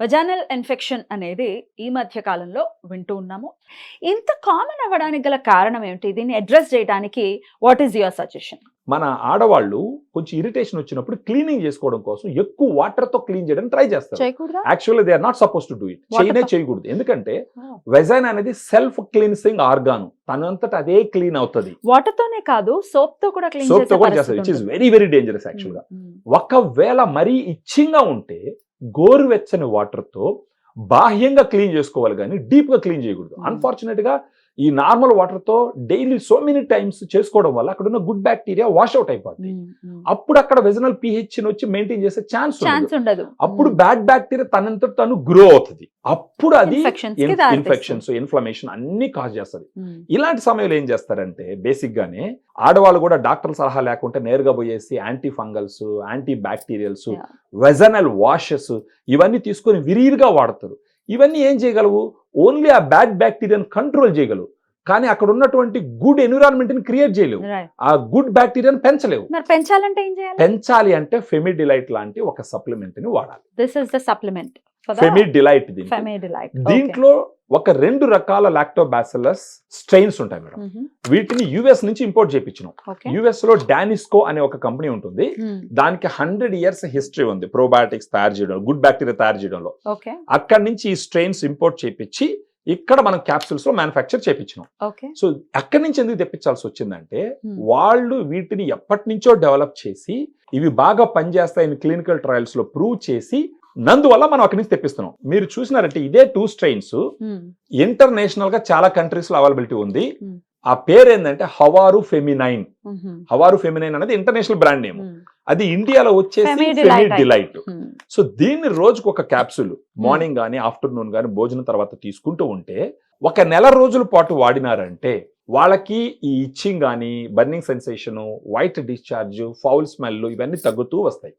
వజానల్ infection అనేది ఈ మధ్య కాలంలో వింటూ ఉన్నాము. ఇంత కామన్ అవ్వడానికి గల కారణం ఏమిటి? దీన్ని అడ్రెస్ చేయడానికి వాట్ ఈస్ యువర్ సజెషన్? మన ఆడవాళ్ళు కొంచెం ఇరిటేషన్ వచ్చినప్పుడు క్లీనింగ్ చేసుకోవడం కోసం ఎక్కువ వాటర్ తో క్లీన్ చేయడానికి ట్రై చేస్తారు. చేయకూడదా? Actually they are not suppose to do it. చేయకూడదు. ఎందుకంటే వెజైన్ అనేది సెల్ఫ్ క్లీన్సింగ్ ఆర్గాన్, తనంతట అదే క్లీన్ అవుతుంది. వాటర్ తోనే కాదు, సోప్ తో కూడా క్లీన్ సోప్ తో కూడా చేస్తారు, which is very very dangerous actual గా. ఒకవేళ మరీ ఇచ్చింగ్ గా ఉంటే గోరువెచ్చని వాటర్ తో బాహ్యంగా క్లీన్ చేసుకోవాలి, కానీ డీప్ గా క్లీన్ చేయకూడదు. అన్ఫార్చునేట్ గా ఈ నార్మల్ వాటర్ తో డైలీ సో మెనీ టైమ్స్ చేసుకోవడం వల్ల అక్కడ ఉన్న గుడ్ బ్యాక్టీరియా వాష్ అవుట్ అయిపోతుంది. అప్పుడు అక్కడ వెజనల్ pH వచ్చి మెయింటైన్ చేసే ఛాన్స్ ఉండదు. అప్పుడు బ్యాడ్ బ్యాక్టీరియా తనంత తను గ్రో అవుతుంది. అప్పుడు అది ఇన్ఫెక్షన్స్, ఇన్ఫ్లమేషన్ అన్ని కాజ్ చేస్తుంది. ఇలాంటి సమయంలో ఏం చేస్తారంటే బేసిక్ గానే ఆడవాళ్ళు కూడా డాక్టర్ సలహా లేకుంటే నేరుగా పోయేసి anti fungals, anti bacterials, vaginal washes ఇవన్నీ తీసుకొని విరివిగా వాడతారు. ఇవన్నీ ఏం చేయగలవు? ఓన్లీ ఆ బ్యాడ్ బ్యాక్టీరియాని కంట్రోల్ చేయగలవు, కానీ అక్కడ ఉన్నటువంటి గుడ్ ఎన్విరాన్మెంట్ ని క్రియేట్ చేయలేవు. ఆ గుడ్ బ్యాక్టీరియాని పెంచలేవు. పెంచాలంటే ఏం చేయాలి? పెంచాలి అంటే ఫెమిడిలైట్ లాంటి ఒక సప్లిమెంట్ ని వాడాలి. This is the supplement Femidilite. దీంట్లో ఒక 2 రకాల లాక్టోబాసిల్లస్ స్ట్రెయిన్స్ ఉంటాయి మేడం. వీటిని యుఎస్ నుంచి ఇంపోర్ట్ చేయించినాం. యుఎస్ లో డానిస్కో అనే ఒక కంపెనీ ఉంటుంది. దానికి 100 years హిస్టరీ ఉంది ప్రోబయాటిక్స్ తయారు చేయడం, గుడ్ బ్యాక్టీరియా తయారు చేయడంలో. అక్కడి నుంచి ఈ స్ట్రెయిన్స్ ఇంపోర్ట్ చేయించి ఇక్కడ మనం క్యాప్సూల్స్ లో మ్యానుఫ్యాక్చర్ చేయించినాం. సో అక్కడి నుంచి ఎందుకు తెప్పించాల్సి వచ్చిందంటే వాళ్ళు వీటిని ఎప్పటి నుంచో డెవలప్ చేసి ఇవి బాగా పనిచేస్తాయని క్లినికల్ ట్రయల్స్ లో ప్రూవ్ చేసి నందువల్ల మనం అక్కడి నుంచి తెప్పిస్తున్నాం. మీరు చూసినారంటే ఇదే 2 strains ఇంటర్నేషనల్ గా చాలా కంట్రీస్ లో అవైలబిలిటీ ఉంది. ఆ పేరు ఏంటంటే హవారు ఫెమినైన్. హవారు ఫెమినైన్ అనేది ఇంటర్నేషనల్ బ్రాండ్ నేమ్. అది ఇండియాలో వచ్చేసి ఫెమిడిలైట్. సో దీన్ని రోజుకు ఒక క్యాప్సూల్ మార్నింగ్ గానీ ఆఫ్టర్నూన్ గానీ భోజనం తర్వాత తీసుకుంటూ ఉంటే 1 నెల రోజుల పాటు వాడినారంటే వాళ్ళకి ఈ ఇచ్చింగ్ కానీ, burning sensation, white discharge, foul smell ఇవన్నీ తగ్గుతూ వస్తాయి.